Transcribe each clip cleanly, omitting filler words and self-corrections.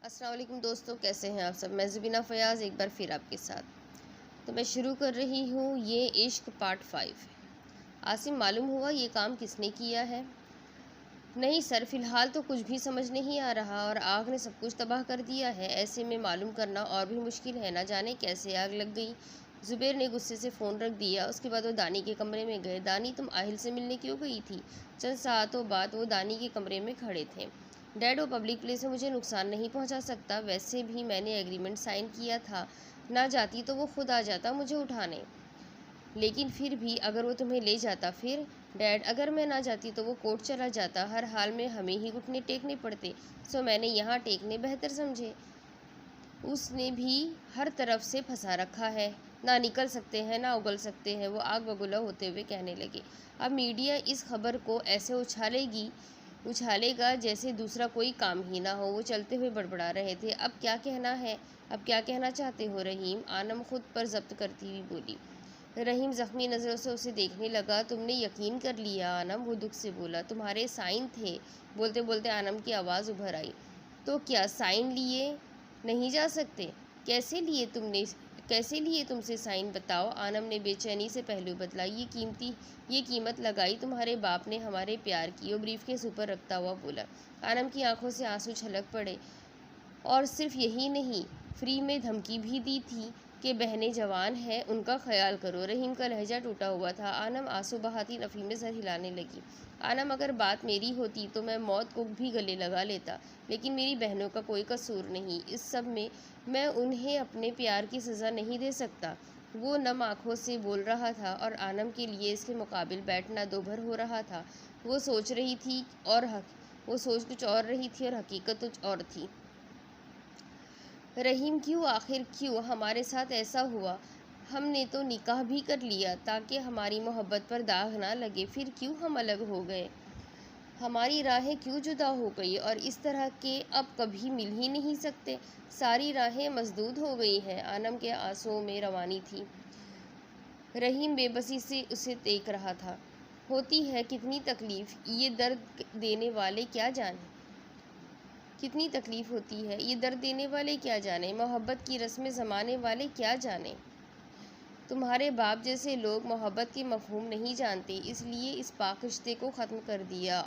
अस्सलाम वालेकुम दोस्तों, कैसे हैं आप सब। मैं ज़ुबीना फ़याज़ एक बार फिर आपके साथ। तो मैं शुरू कर रही हूँ ये इश्क पार्ट 5। आसिम, मालूम हुआ ये काम किसने किया है? नहीं सर, फ़िलहाल तो कुछ भी समझ नहीं आ रहा और आग ने सब कुछ तबाह कर दिया है। ऐसे में मालूम करना और भी मुश्किल है, ना जाने कैसे आग लग गई। ज़ुबैर ने गुस्से से फ़ोन रख दिया। उसके बाद वो दानी के कमरे में गए। दानी, तुम आहिल से मिलने क्यों गई थी? चंद सातों बाद वो दानी के कमरे में खड़े थे। डैड, वो पब्लिक प्लेस में मुझे नुकसान नहीं पहुंचा सकता। वैसे भी मैंने एग्रीमेंट साइन किया था, ना जाती तो वो खुद आ जाता मुझे उठाने। लेकिन फिर भी अगर वो तुम्हें ले जाता फिर? डैड, अगर मैं ना जाती तो वो कोर्ट चला जाता। हर हाल में हमें ही घुटने टेकने पड़ते, सो मैंने यहाँ टेकने बेहतर समझे। उसने भी हर तरफ से फंसा रखा है, ना निकल सकते हैं ना उगल सकते हैं। वो आग बबूला होते हुए कहने लगे। अब मीडिया इस खबर को ऐसे उछालेगा जैसे दूसरा कोई काम ही ना हो। वो चलते हुए बड़बड़ा रहे थे। अब क्या कहना है? अब क्या कहना चाहते हो रहीम? आनम खुद पर जब्त करती हुई बोली। रहीम जख्मी नज़रों से उसे देखने लगा। तुमने यकीन कर लिया आनम? वो दुख से बोला। तुम्हारे साइन थे। बोलते बोलते आनम की आवाज़ उभर आई। तो क्या साइन लिए नहीं जा सकते? कैसे लिए तुमसे साइन? बताओ। आनम ने बेचैनी से पहलू बदला। ये कीमत लगाई तुम्हारे बाप ने हमारे प्यार की। वो ब्रीफकेस ऊपर रखता हुआ बोला। आनम की आंखों से आंसू छलक पड़े। और सिर्फ यही नहीं, फ्री में धमकी भी दी थी कि बहनें जवान हैं, उनका ख्याल करो। रहीम का लहजा टूटा हुआ था। आनम आंसू बहाती नफ़ी में सर हिलाने लगी। आनम, अगर बात मेरी होती तो मैं मौत को भी गले लगा लेता, लेकिन मेरी बहनों का कोई कसूर नहीं। इस सब में मैं उन्हें अपने प्यार की सज़ा नहीं दे सकता। वो नम आँखों से बोल रहा था और आनम के लिए इसके मुकाबिल बैठना दोभर हो रहा था। वो सोच कुछ और रही थी और हकीकत कुछ और थी। रहीम, क्यों? आखिर क्यों हमारे साथ ऐसा हुआ? हमने तो निकाह भी कर लिया ताकि हमारी मोहब्बत पर दाग ना लगे। फिर क्यों हम अलग हो गए? हमारी राहें क्यों जुदा हो गई और इस तरह के अब कभी मिल ही नहीं सकते? सारी राहें मसदूद हो गई हैं। आनम के आंसुओं में रवानी थी। रहीम बेबसी से उसे देख रहा था। होती है कितनी तकलीफ़, ये दर्द देने वाले क्या जाने। कितनी तकलीफ़ होती है, ये दर्द देने वाले क्या जाने, मोहब्बत की रस्में ज़माने वाले क्या जाने। तुम्हारे बाप जैसे लोग मोहब्बत के मफ़हूम नहीं जानते, इसलिए इस पाक रिश्ते को ख़त्म कर दिया।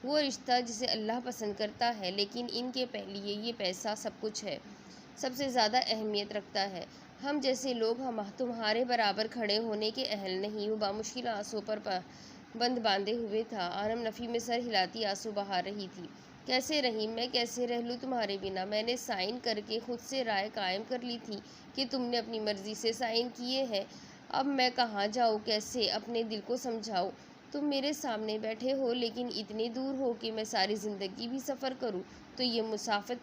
वो रिश्ता जिसे अल्लाह पसंद करता है, लेकिन इनके लिए ये पैसा सब कुछ है, सबसे ज़्यादा अहमियत रखता है। हम जैसे लोग हम तुम्हारे बराबर खड़े होने के अहल नहीं। वो बामुश्किल आंसुओं पर बंद बांधे हुए था। आनम नफ़ी में सर हिलाती आंसू बहा रही थी। कैसे रहीम, मैं कैसे रह लूँ तुम्हारे बिना? मैंने साइन करके खुद से राय कायम कर ली थी कि तुमने अपनी मर्ज़ी से साइन किए हैं। अब मैं कहाँ जाऊँ, कैसे अपने दिल को समझाऊँ? तुम मेरे सामने बैठे हो, लेकिन इतने दूर हो कि मैं सारी ज़िंदगी भी सफ़र करूँ तो ये मुसाफत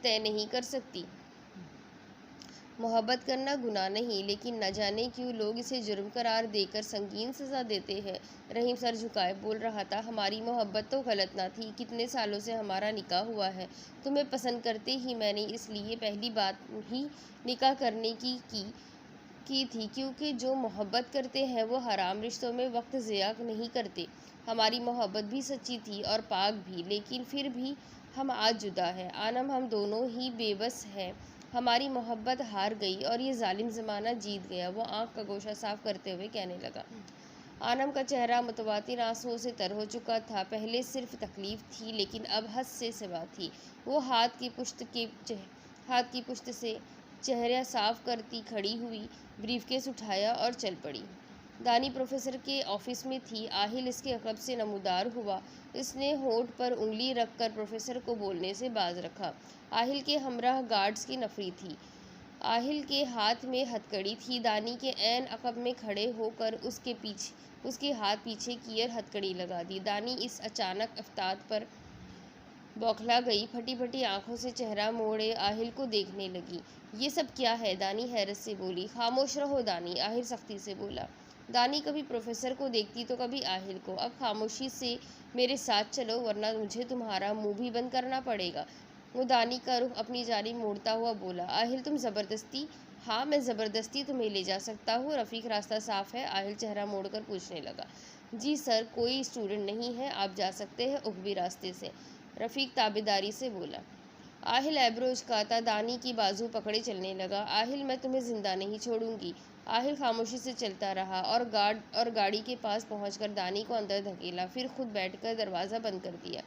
तय नहीं कर सकती। मोहब्बत करना गुनाह नहीं, लेकिन न जाने क्यों लोग इसे जुर्म करार देकर संगीन सज़ा देते हैं। रहीम सर झुकाए बोल रहा था। हमारी मोहब्बत तो गलत ना थी। कितने सालों से हमारा निकाह हुआ है। तुम्हें पसंद करते ही मैंने इसलिए पहली बात ही निकाह करने की थी, क्योंकि जो मोहब्बत करते हैं वो हराम रिश्तों में वक्त ज़िया नहीं करते। हमारी मोहब्बत भी सच्ची थी और पाक भी, लेकिन फिर भी हम आज जुदा हैं। आनम, हम दोनों ही बेबस हैं। हमारी मोहब्बत हार गई और ये जालिम ज़माना जीत गया। वो आँख का गोशा साफ करते हुए कहने लगा। आनम का चेहरा मुतवातिर आंसुओं से तर हो चुका था। पहले सिर्फ तकलीफ थी, लेकिन अब हद से सिवा थी। वो हाथ की पुश्त से चेहरा साफ करती खड़ी हुई, ब्रीफकेस उठाया और चल पड़ी। दानी प्रोफेसर के ऑफिस में थी। आहिल इसके अक़ब से नमूदार हुआ। इसने होठ पर उंगली रखकर प्रोफेसर को बोलने से बाज रखा। आहिल के हमराह गार्ड्स की नफरी थी। आहिल के हाथ में हथकड़ी थी। दानी के ऐन अक़ब में खड़े होकर उसके हाथ पीछे की और हथकड़ी लगा दी। दानी इस अचानक इफ्तार पर बौखला गई। फटी फटी आंखों से चेहरा मोड़े आहिल को देखने लगी। ये सब क्या है? दानी हैरत से बोली। खामोश रहो दानी, आहिल सख्ती से बोला। दानी कभी प्रोफेसर को देखती तो कभी आहिल को। अब खामोशी से मेरे साथ चलो, वरना मुझे तुम्हारा मुंह भी बंद करना पड़ेगा। वो दानी का रुख अपनी जानिब मोड़ता हुआ बोला। आहिल, तुम ज़बरदस्ती? हाँ, मैं ज़बरदस्ती तुम्हें ले जा सकता हूँ। रफ़ीक, रास्ता साफ़ है? आहिल चेहरा मोड़कर पूछने लगा। जी सर, कोई स्टूडेंट नहीं है, आप जा सकते हैं उखबी रास्ते से। रफ़ीक ताबेदारी से बोला। आहिल आईब्रो उचकाता दानी की बाजू पकड़े चलने लगा। आहिल, मैं तुम्हें जिंदा नहीं छोड़ूंगी। आहिल खामोशी से चलता रहा और गाड़ी के पास पहुंचकर दानी को अंदर धकेला, फिर खुद बैठकर दरवाज़ा बंद कर दिया।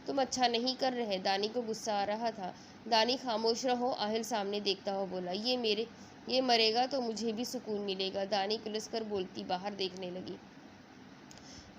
तुम अच्छा नहीं कर रहे। दानी को गुस्सा आ रहा था। दानी, खामोश रहो। आहिल सामने देखता हुआ बोला। ये मरेगा तो मुझे भी सुकून मिलेगा। दानी पुलिस कर बोलती बाहर देखने लगी।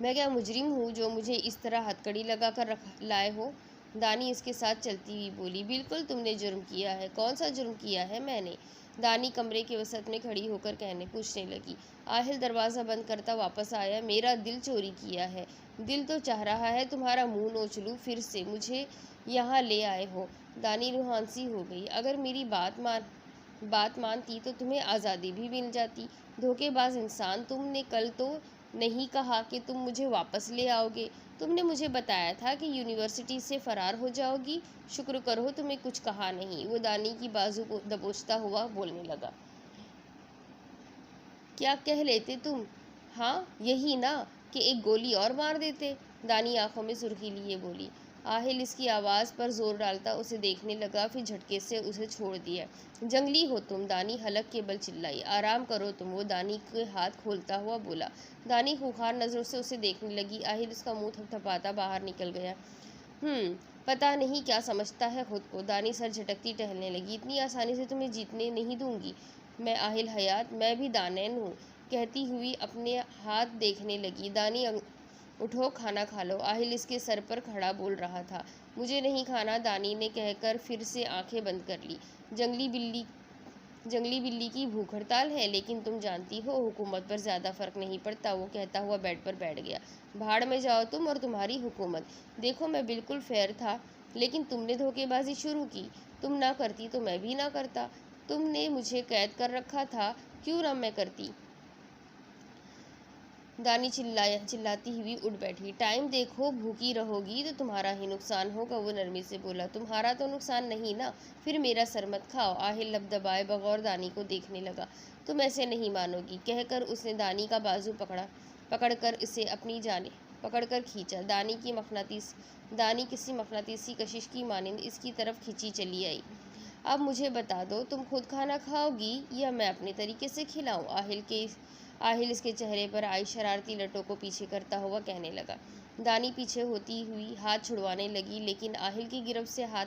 मैं क्या मुजरिम हूँ जो मुझे इस तरह हथकड़ी लगा कर रख लाए हो? दानी इसके साथ चलती हुई बोली। बिल्कुल तुमने जुर्म किया है। कौन सा जुर्म किया है मैंने? दानी कमरे के वसत में खड़ी होकर पूछने लगी। आहिल दरवाज़ा बंद करता वापस आया। मेरा दिल चोरी किया है। दिल तो चाह रहा है तुम्हारा मुंह नोच लूँ फिर से। मुझे यहाँ ले आए हो। दानी रूहानसी हो गई। अगर मेरी बात मानती तो तुम्हें आज़ादी भी मिल जाती। धोखेबाज इंसान, तुमने कल तो नहीं कहा कि तुम मुझे वापस ले आओगे। तुमने मुझे बताया था कि यूनिवर्सिटी से फरार हो जाओगी। शुक्र करो तुम्हें कुछ कहा नहीं। वो दानी की बाजू को दबोचता हुआ बोलने लगा। क्या कह लेते तुम? हाँ, यही ना कि एक गोली और मार देते। दानी आंखों में सुर्खी लिए बोली। आहिल इसकी आवाज़ पर जोर डालता उसे देखने लगा, फिर झटके से उसे छोड़ दिया। जंगली हो तुम। दानी हलक के बल चिल्लाई। आराम करो तुम। वो दानी के हाथ खोलता हुआ बोला। दानी खूंखार नज़रों से उसे देखने लगी। आहिल उसका मुंह थपथपाता बाहर निकल गया। पता नहीं क्या समझता है खुद को। दानी सर झटकती टहलने लगी। इतनी आसानी से तुम्हें जीतने नहीं दूंगी मैं। आहिल हयात, मैं भी दानैन हूँ, कहती हुई अपने हाथ देखने लगी। दानी, उठो खाना खा लो। आहिल इसके सर पर खड़ा बोल रहा था। मुझे नहीं खाना, दानी ने कहकर फिर से आंखें बंद कर ली। जंगली बिल्ली की भूख हड़ताल है, लेकिन तुम जानती हो हुकूमत पर ज़्यादा फ़र्क नहीं पड़ता। वो कहता हुआ बेड पर बैठ गया। भाड़ में जाओ तुम और तुम्हारी हुकूमत। देखो मैं बिल्कुल फेयर था, लेकिन तुमने धोखेबाजी शुरू की। तुम ना करती तो मैं भी ना करता। तुमने मुझे कैद कर रखा था, क्यों ना मैं करती? दानी चिल्लाती हुई उठ बैठी। टाइम देखो, भूखी रहोगी तो तुम्हारा ही नुकसान होगा। वो नरमी से बोला। तुम्हारा तो नुकसान नहीं ना, फिर मेरा सर मत खाओ। आहिल लब दबाए बगौर दानी को देखने लगा। तुम ऐसे नहीं मानोगी, कहकर उसने दानी का बाजू पकड़कर इसे अपनी जाने पकड़कर खींचा। दानी किसी मकनातीसी कशिश की मानिंद इसकी तरफ खींची चली आई। अब मुझे बता दो, तुम खुद खाना खाओगी या मैं अपने तरीके से खिलाऊं? आहिल इसके चेहरे पर आई शरारती लटों को पीछे करता हुआ कहने लगा। दानी पीछे होती हुई हाथ छुड़वाने लगी, लेकिन आहिल की गिरफ्त से हाथ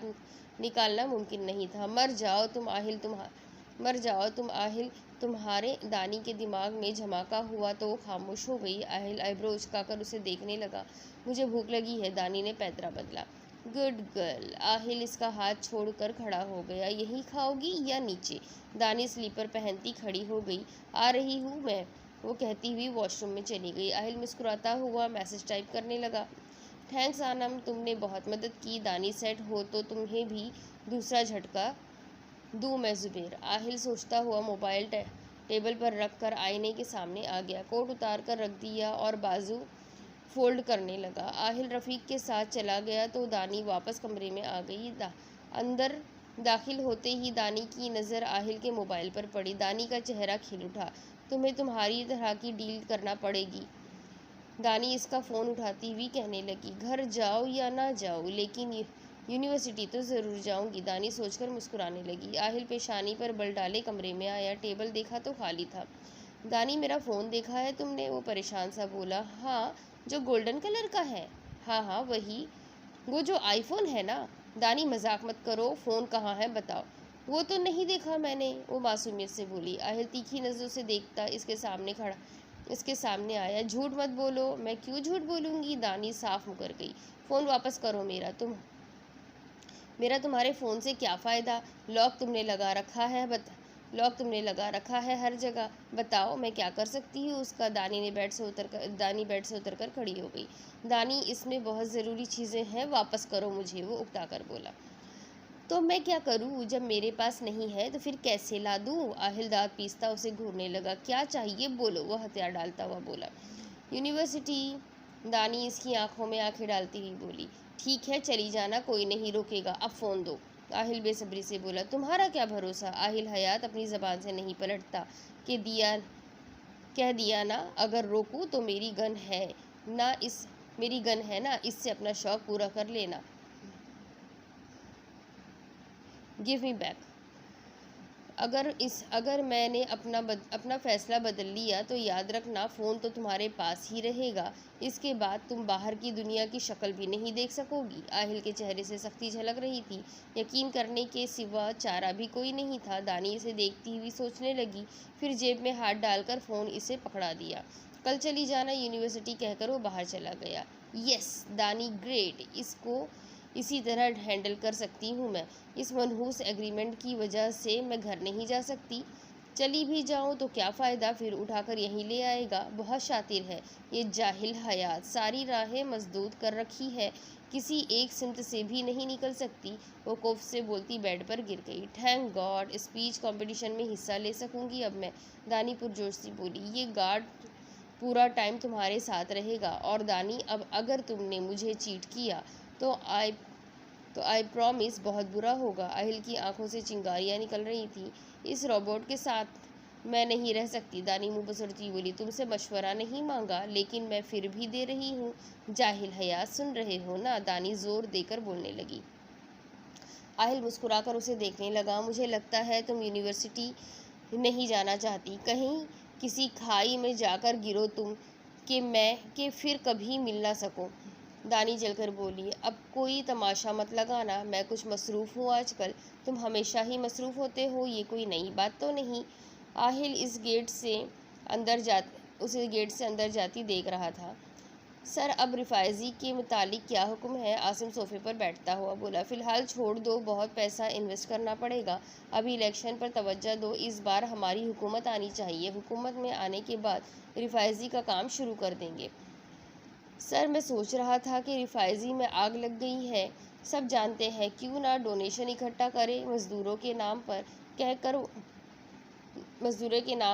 निकालना मुमकिन नहीं था। मर जाओ तुम आहिल। तुम्हारे दानी के दिमाग में झमाका हुआ तो वो खामोश हो गई। आहिल आईब्रो उचकाकर उसे देखने लगा। मुझे भूख लगी है, दानी ने पैतरा बदला। Good girl. आहिल इसका हाथ छोड़कर खड़ा हो गया। यही खाओगी या नीचे? दानी स्लीपर पहनती खड़ी हो गई। आ रही हूँ मैं, वो कहती हुई वॉशरूम में चली गई। आहिल मुस्कुराता हुआ मैसेज टाइप करने लगा। थैंक्स आनम, तुमने बहुत मदद की। दानी सेट हो तो तुम्हें भी दूसरा झटका दूँ मैं ज़ुबैर। आहिल सोचता हुआ मोबाइल टेबल पर रख कर आईने के सामने आ गया। कोट उतार कर रख दिया और बाजू फोल्ड करने लगा। आहिल रफ़ीक के साथ चला गया तो दानी वापस कमरे में आ गई। अंदर दाखिल होते ही दानी की नज़र आहिल के मोबाइल पर पड़ी। दानी का चेहरा खिल उठा। तुम्हें तुम्हारी तरह की डील करना पड़ेगी। दानी इसका फ़ोन उठाती हुई कहने लगी। घर जाओ या ना जाओ, लेकिन यूनिवर्सिटी तो ज़रूर जाऊंगी। दानी सोचकर मुस्कुराने लगी। आहिल पेशानी पर बल डाले कमरे में आया। टेबल देखा तो खाली था। दानी, मेरा फ़ोन देखा है तुमने? वो परेशान सा बोला। हाँ, जो गोल्डन कलर का है। हाँ वही, वो जो आईफोन है ना। दानी, मजाक मत करो, फ़ोन कहाँ है बताओ। वो तो नहीं देखा मैंने, वो मासूमियत से बोली। आहिल तीखी नज़रों से देखता इसके सामने आया। झूठ मत बोलो। मैं क्यों झूठ बोलूँगी? दानी साफ मुकर गई। फ़ोन वापस करो मेरा तुम्हारे फ़ोन से क्या फ़ायदा? लॉक तुमने लगा रखा है हर जगह। बताओ मैं क्या कर सकती हूँ उसका? दानी बेड से उतरकर खड़ी हो गई। दानी, इसमें बहुत ज़रूरी चीज़ें हैं, वापस करो मुझे, वो उकता कर बोला। तो मैं क्या करूँ? जब मेरे पास नहीं है तो फिर कैसे ला दूँ? आहिल दाँत पीसता उसे घूरने लगा। क्या चाहिए बोलो, वह हथियार डालता हुआ बोला। यूनिवर्सिटी। दानी इसकी आंखों में आंखें डालती हुई बोली। ठीक है, चली जाना, कोई नहीं रोकेगा, अब फ़ोन दो। आहिल बेसब्री से बोला। तुम्हारा क्या भरोसा? आहिल हयात अपनी ज़बान से नहीं पलटता। कह दिया ना, अगर रोकूं तो मेरी गन है ना, इससे अपना शौक पूरा कर लेना। Give me back. अगर मैंने अपना फ़ैसला बदल लिया तो याद रखना फ़ोन तो तुम्हारे पास ही रहेगा। इसके बाद तुम बाहर की दुनिया की शक्ल भी नहीं देख सकोगी। आहिल के चेहरे से सख्ती झलक रही थी। यकीन करने के सिवा चारा भी कोई नहीं था। दानी इसे देखती हुई सोचने लगी, फिर जेब में हाथ डालकर फ़ोन इसे पकड़ा दिया। कल चली जाना यूनिवर्सिटी कहकर वो बाहर चला गया। यस दानी ग्रेट, इसको इसी तरह हैंडल कर सकती हूँ मैं। इस मनहूस एग्रीमेंट की वजह से मैं घर नहीं जा सकती। चली भी जाऊँ तो क्या फ़ायदा, फिर उठाकर यहीं ले आएगा। बहुत शातिर है ये जाहिल हयात, सारी राहें मसदूद कर रखी है, किसी एक सिमत से भी नहीं निकल सकती। वो कोफ से बोलती बेड पर गिर गई। थैंक गॉड, स्पीच कंपटीशन में हिस्सा ले सकूंगी अब मैं। दानी पुरजोश से बोली, ये गार्ड पूरा टाइम तुम्हारे साथ रहेगा। और दानी, अब अगर तुमने मुझे चीट किया तो आई प्रॉमिस बहुत बुरा होगा। आहिल की आंखों से चिंगारियां निकल रही थी। इस रोबोट के साथ मैं नहीं रह सकती। दानी मुंह बसरती बोली, तुमसे मशवरा नहीं मांगा लेकिन मैं फिर भी दे रही हूँ। जाहिल हयात, सुन रहे हो ना? दानी जोर देकर बोलने लगी। आहिल मुस्कुराकर उसे देखने लगा। मुझे लगता है तुम यूनिवर्सिटी नहीं जाना चाहती। कहीं किसी खाई में जाकर गिरो तुम, कि फिर कभी मिल ना सको। दानी जलकर बोली, अब कोई तमाशा मत लगाना, मैं कुछ मसरूफ़ हूँ आजकल। तुम हमेशा ही मसरूफ़ होते हो, ये कोई नई बात तो नहीं। आहिल उसे गेट से अंदर जाती देख रहा था। सर, अब रिफाइजी के मुतालिक क्या हुक्म है? आसिम सोफे पर बैठता हुआ बोला, फ़िलहाल छोड़ दो, बहुत पैसा इन्वेस्ट करना पड़ेगा। अभी इलेक्शन पर तवज्जो दो, इस बार हमारी हुकूमत आनी चाहिए। हुकूमत में आने के बाद रिफाइजी का काम शुरू कर देंगे। सर, मैं सोच रहा था कि रिफाइजी में आग लग गई है, सब जानते हैं, क्यों ना डोनेशन इकट्ठा करें। मजदूरों के नाम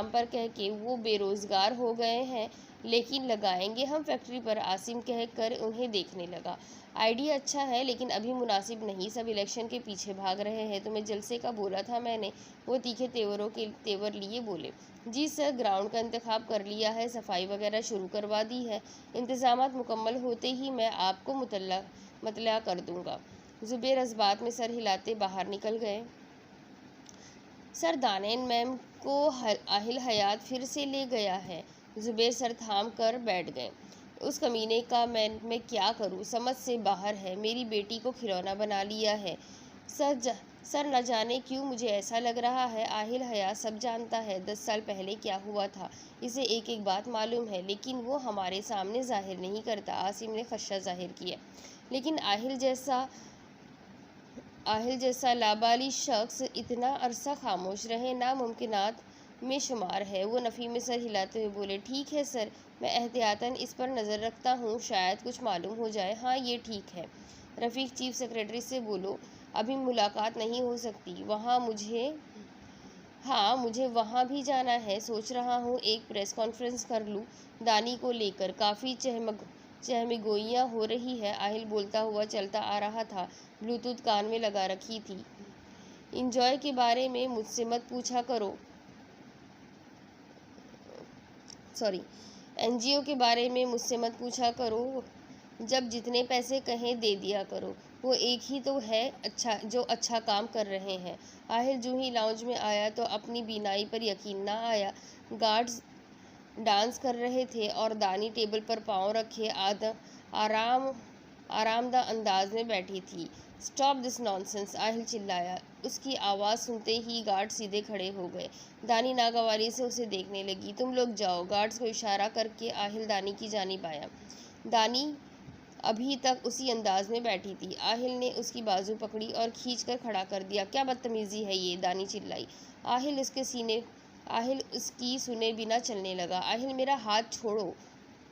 पर कह के वो बेरोज़गार हो गए हैं, लेकिन लगाएंगे हम फैक्ट्री पर। आसिम कह कर उन्हें देखने लगा। आइडिया अच्छा है लेकिन अभी मुनासिब नहीं, सब इलेक्शन के पीछे भाग रहे हैं। तुम्हें जलसे का बोला था मैंने। वो तीखे तेवर लिए बोले, जी सर, ग्राउंड का इंतखाब कर लिया है, सफाई वगैरह शुरू करवा दी है। इंतजामात मुकम्मल होते ही मैं आपको मुतल्ला कर दूंगा। जुबैर इस बात में सर हिलाते बाहर निकल गए। सर, दानेन मैम को आहिल हयात फिर से ले गया है। जुबैर सर थाम कर बैठ गए। उस कमीने का मैं क्या करूं, समझ से बाहर है। मेरी बेटी को खिलौना बना लिया है। सर न जाने क्यों मुझे ऐसा लग रहा है आहिल हयात सब जानता है। 10 साल पहले क्या हुआ था इसे एक एक बात मालूम है, लेकिन वो हमारे सामने जाहिर नहीं करता। आसिम ने खदशा जाहिर किया। लेकिन आहिल जैसा लाबाली शख्स इतना अरसा खामोश रहे नामुमकिनात में शुमार है। वो नफ़ी में सर हिलाते हुए बोले, ठीक है सर, मैं एहतियातन इस पर नज़र रखता हूँ, शायद कुछ मालूम हो जाए। हाँ, ये ठीक है। रफ़ीक चीफ सेक्रेटरी से बोलो, अभी मुलाकात नहीं हो सकती। मुझे वहाँ भी जाना है। सोच रहा हूँ एक प्रेस कॉन्फ्रेंस कर लूँ दानी को लेकर। काफ़ी चहमगोइयाँ हो रही है। आहिल बोलता हुआ चलता आ रहा था, ब्लूटूथ कान में लगा रखी थी। इंजॉय के बारे में मुझसे मत पूछा करो, एनजीओ के बारे में मुझसे मत पूछा करो। जब जितने पैसे कहें दे दिया करो। वो एक ही तो है जो अच्छा काम कर रहे हैं। आहिल जूं ही लाउंज में आया तो अपनी बीनाई पर यकीन ना आया। गार्ड्स डांस कर रहे थे और दानी टेबल पर पाँव रखे आरामदा अंदाज में बैठी थी। स्टॉप दिस नॉनसेंस, आहिल चिल्लाया। उसकी आवाज़ सुनते ही गार्ड सीधे खड़े हो गए। दानी नागवारी से उसे देखने लगी। तुम लोग जाओ, गार्ड्स को इशारा करके आहिल दानी की जानिब आया। दानी अभी तक उसी अंदाज में बैठी थी। आहिल ने उसकी बाजू पकड़ी और खींचकर खड़ा कर दिया। क्या बदतमीज़ी है ये, दानी चिल्लाई। आहिल उसकी सुने बिना चलने लगा। आहिल, मेरा हाथ छोड़ो,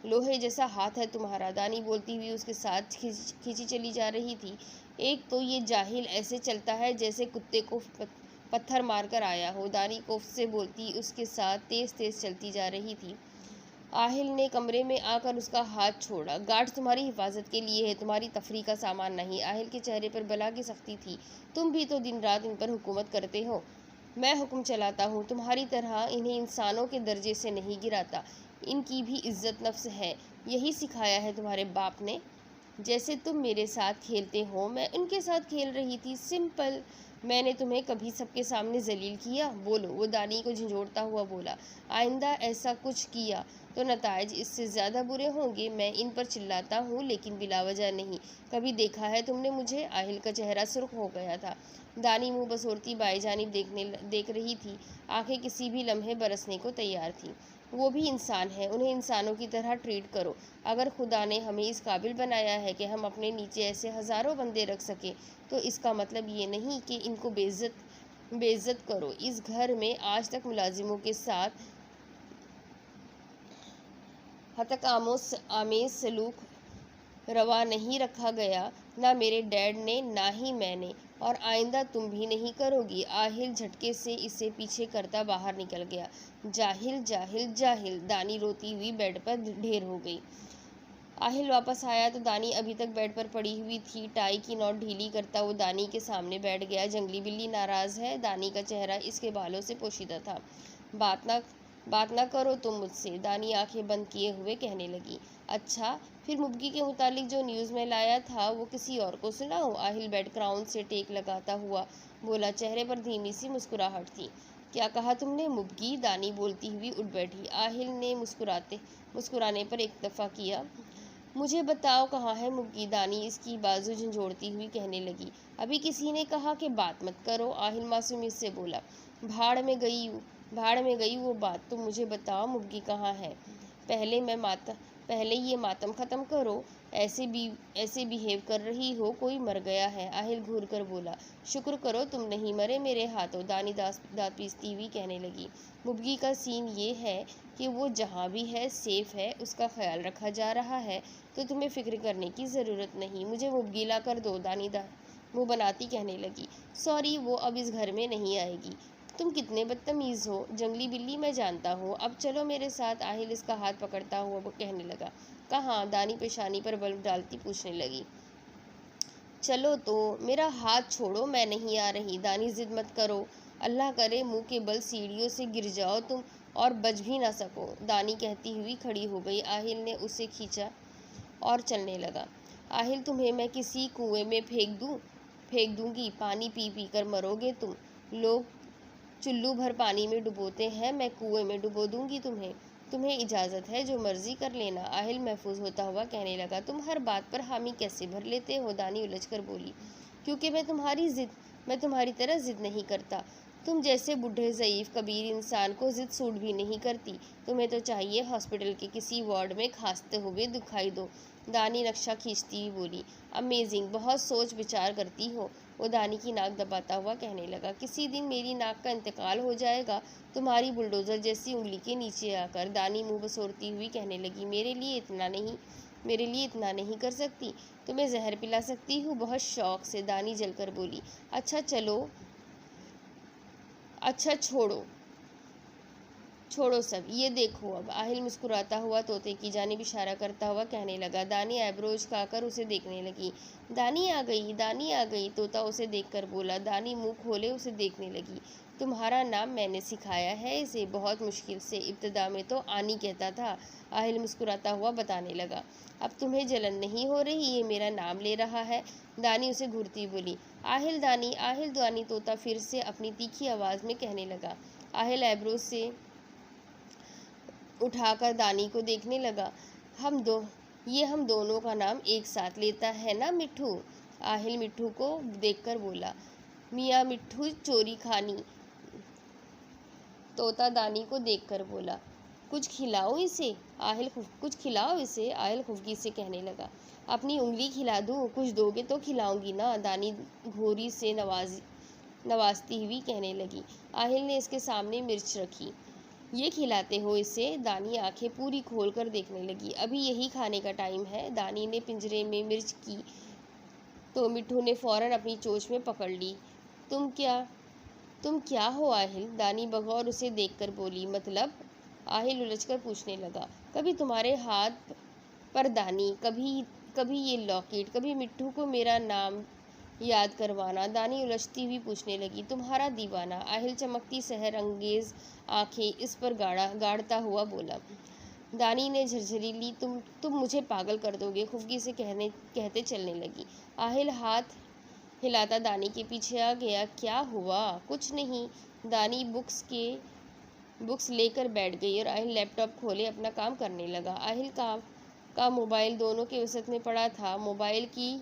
लोहे जैसा हाथ है तुम्हारा। दानी बोलती हुई उसके साथ खींची चली जा रही थी। एक तो ये जाहिल ऐसे चलता है जैसे कुत्ते को पत्थर मारकर आया हो। दानी कोफ से बोलती उसके साथ तेज़ तेज़ चलती जा रही थी। आहिल ने कमरे में आकर उसका हाथ छोड़ा। गार्ड्स तुम्हारी हिफाजत के लिए है, तुम्हारी तफरीह का सामान नहीं। आहिल के चेहरे पर बला की सख्ती थी। तुम भी तो दिन रात इन पर हुकूमत करते हो। मैं हुक्म चलाता हूँ, तुम्हारी तरह इन्हें इंसानों के दर्जे से नहीं गिराता। इनकी भी इज्जत नफ्स है, यही सिखाया है तुम्हारे बाप ने। जैसे तुम मेरे साथ खेलते हो मैं उनके साथ खेल रही थी, सिंपल। मैंने तुम्हें कभी सबके सामने जलील किया? बोलो, वो दानी को झंझोड़ता हुआ बोला। आइंदा ऐसा कुछ किया तो नताइज इससे ज़्यादा बुरे होंगे। मैं इन पर चिल्लाता हूँ लेकिन बिला वजह नहीं। कभी देखा है तुमने मुझे? आहिल का चेहरा सुर्ख हो गया था। दानी मुंह बसोरती बाई जानिब देख रही थी। आंखें किसी भी लम्हे बरसने को तैयार थीं। वो भी इंसान है, उन्हें इंसानों की तरह ट्रीट करो। अगर खुदा ने हमें इस काबिल बनाया है कि हम अपने नीचे ऐसे हज़ारों बंदे रख सके तो इसका मतलब ये नहीं कि इनको बेइज्जत करो। इस घर में आज तक मुलाजिमों के साथ हतक आमेज सलूक रवा नहीं रखा गया, ना मेरे डैड ने ना ही मैंने, और आइंदा तुम भी नहीं करोगी। आहिल झटके से इसे पीछे करता बाहर निकल गया। जाहिल जाहिल जाहिल, दानी रोती हुई बेड पर ढेर हो गई। आहिल वापस आया तो दानी अभी तक बेड पर पड़ी हुई थी। टाई की नॉट ढीली करता वो दानी के सामने बैठ गया। जंगली बिल्ली नाराज है? दानी का चेहरा इसके बालों से पोशीदा था। बात ना करो तुम मुझसे, दानी आंखें बंद किए हुए कहने लगी। अच्छा, फिर मुबगी के मुतालिक जो न्यूज़ में लाया था वो किसी और को सुनाऊं? आहिल बेड क्राउन से टेक लगाता हुआ बोला। चेहरे पर धीमी सी मुस्कुराहट थी। क्या कहा तुमने? मुबगी, दानी बोलती हुई उठ बैठी। आहिल ने मुस्कुराने पर एक दफ़ा किया। मुझे बताओ कहाँ है मुबगी? दानी इसकी बाजू झंझोड़ती हुई कहने लगी। अभी किसी ने कहा कि बात मत करो, आहिल मासूमियत से बोला। भाड़ में गई वो बात, तुम मुझे बताओ मुबगी कहाँ है? पहले ये मातम ख़त्म करो। ऐसे बिहेव कर रही हो कोई मर गया है। आहिल घूर कर बोला। शुक्र करो तुम नहीं मरे मेरे हाथों, दानी दांत पीसती हुई कहने लगी। मुबगी का सीन ये है कि वो जहाँ भी है सेफ है, उसका ख्याल रखा जा रहा है, तो तुम्हें फिक्र करने की ज़रूरत नहीं। मुझे मुबगी ला कर दो, मुँह बनाती कहने लगी। सॉरी, वो अब इस घर में नहीं आएगी। तुम कितने बदतमीज़ हो जंगली बिल्ली, मैं जानता हूँ। अब चलो मेरे साथ। आहिल इसका हाथ पकड़ता हुआ वो कहने लगा। कहाँ? दानी पेशानी पर बल्ब डालती पूछने लगी। चलो तो। मेरा हाथ छोड़ो, मैं नहीं आ रही। दानी जिद मत करो, अल्लाह करे मुंह के बल सीढ़ियों से गिर जाओ तुम और बच भी ना सको। दानी कहती हुई खड़ी हो गई। आहिल ने उसे खींचा और चलने लगा। आहिल, तुम्हें मैं किसी कुएं में फेंक दूंगी, पानी पी पी कर मरोगे तुम। लोग चुल्लू भर पानी में डुबोते हैं, मैं कुएं में डुबो दूंगी तुम्हें। तुम्हें इजाज़त है, जो मर्जी कर लेना। आहिल महफूज होता हुआ कहने लगा। तुम हर बात पर हामी कैसे भर लेते हो? दानी उलझ कर बोली। क्योंकि मैं तुम्हारी तरह जिद नहीं करता। तुम जैसे बूढ़े ज़ईफ़ कबीर इंसान को जिद सूट भी नहीं करती। तुम्हें तो चाहिए हॉस्पिटल के किसी वार्ड में खांसते हुए दिखाई दो। दानी नक्शा खींचती हुई बोली। अमेजिंग, बहुत सोच विचार करती हो। वो दानी की नाक दबाता हुआ कहने लगा। किसी दिन मेरी नाक का इंतकाल हो जाएगा तुम्हारी बुलडोज़र जैसी उंगली के नीचे आकर। दानी मुंह बसोरती हुई कहने लगी। मेरे लिए इतना नहीं कर सकती? तुम्हें जहर पिला सकती हूँ, बहुत शौक से। दानी जलकर बोली। अच्छा छोड़ो सब, ये देखो अब। आहिल मुस्कुराता हुआ तोते की जानिब इशारा करता हुआ कहने लगा। दानी आईब्रोज खाकर उसे देखने लगी। दानी आ गई, तोता उसे देखकर बोला। दानी मुंह खोले उसे देखने लगी। तुम्हारा नाम मैंने सिखाया है इसे, बहुत मुश्किल से। इब्तिदा में तो आनी कहता था, आहिल मुस्कुराता हुआ बताने लगा। अब तुम्हें जलन नहीं हो रही? ये मेरा नाम ले रहा है। दानी उसे घूरती बोली। आहिल दानी, तोता फिर से अपनी तीखी आवाज़ में कहने लगा। आहिल आईब्रोज से उठाकर दानी को देखने लगा। हम दोनों का नाम एक साथ लेता है ना मिट्ठू? आहिल मिट्ठू को देखकर बोला। मियाँ मिट्ठू चोरी खानी, तोता दानी को देखकर बोला। कुछ खिलाओ इसे? आहिल खुफगी से कहने लगा। अपनी उंगली खिला दूँ? कुछ दोगे तो खिलाऊंगी ना, दानी घोरी से नवाजती हुई कहने लगी। आहिल ने इसके सामने मिर्च रखी। ये खिलाते हो इसे? दानी आंखें पूरी खोलकर देखने लगी। अभी यही खाने का टाइम है। दानी ने पिंजरे में मिर्च की तो मिट्ठू ने फौरन अपनी चोंच में पकड़ ली। तुम क्या हो आहिल? दानी बगौर उसे देखकर बोली। मतलब? आहिल उलझकर पूछने लगा। कभी तुम्हारे हाथ पर दानी, कभी ये लॉकेट, कभी मिट्ठू को मेरा नाम याद करवाना। दानी उलझती हुई पूछने लगी। तुम्हारा दीवाना। आहिल चमकती सहर अंगेज आंखें इस पर गाड़ता हुआ बोला। दानी ने झरझरी ली। तुम मुझे पागल कर दोगे, खुफगी से कहते चलने लगी। आहिल हाथ हिलाता दानी के पीछे आ गया। क्या हुआ? कुछ नहीं। दानी बुक्स लेकर बैठ गई और आहिल लैपटॉप खोले अपना काम करने लगा। आहिल का मोबाइल दोनों के वसत में पड़ा था। मोबाइल की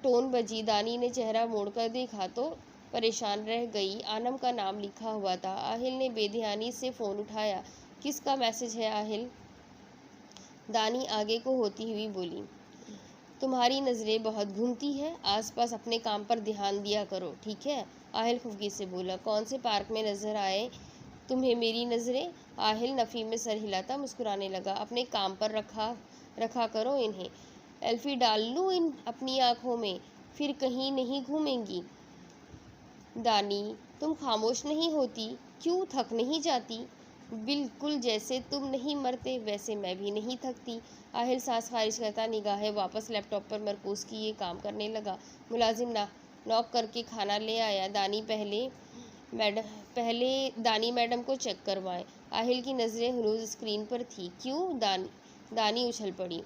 टोन बजी। दानी ने चेहरा मोड़कर देखा तो परेशान रह गई। आनम का नाम लिखा हुआ था। आहिल ने बेध्यानी से फ़ोन उठाया। किसका मैसेज है आहिल? दानी आगे को होती हुई बोली। तुम्हारी नज़रें बहुत घूमती है, आसपास अपने काम पर ध्यान दिया करो, ठीक है? आहिल खुफगी से बोला। कौन से पार्क में नज़र आए तुम्हें मेरी नज़रें? आहिल नफ़ी में सर हिलाता मुस्कुराने लगा। अपने काम पर रखा करो इन्हें। एल्फी डाल लूँ इन अपनी आँखों में, फिर कहीं नहीं घूमेंगी। दानी, तुम खामोश नहीं होती? क्यों, थक नहीं जाती? बिल्कुल जैसे तुम नहीं मरते वैसे मैं भी नहीं थकती। आहिल सांस खारिज करता निगाहें वापस लैपटॉप पर मरकूज किए काम करने लगा। मुलाजिम नॉक करके खाना ले आया। पहले दानी मैडम को चेक करवाएं। आहिल की नज़रें हनूज स्क्रीन पर थी। क्यों? दानी उछल पड़ी।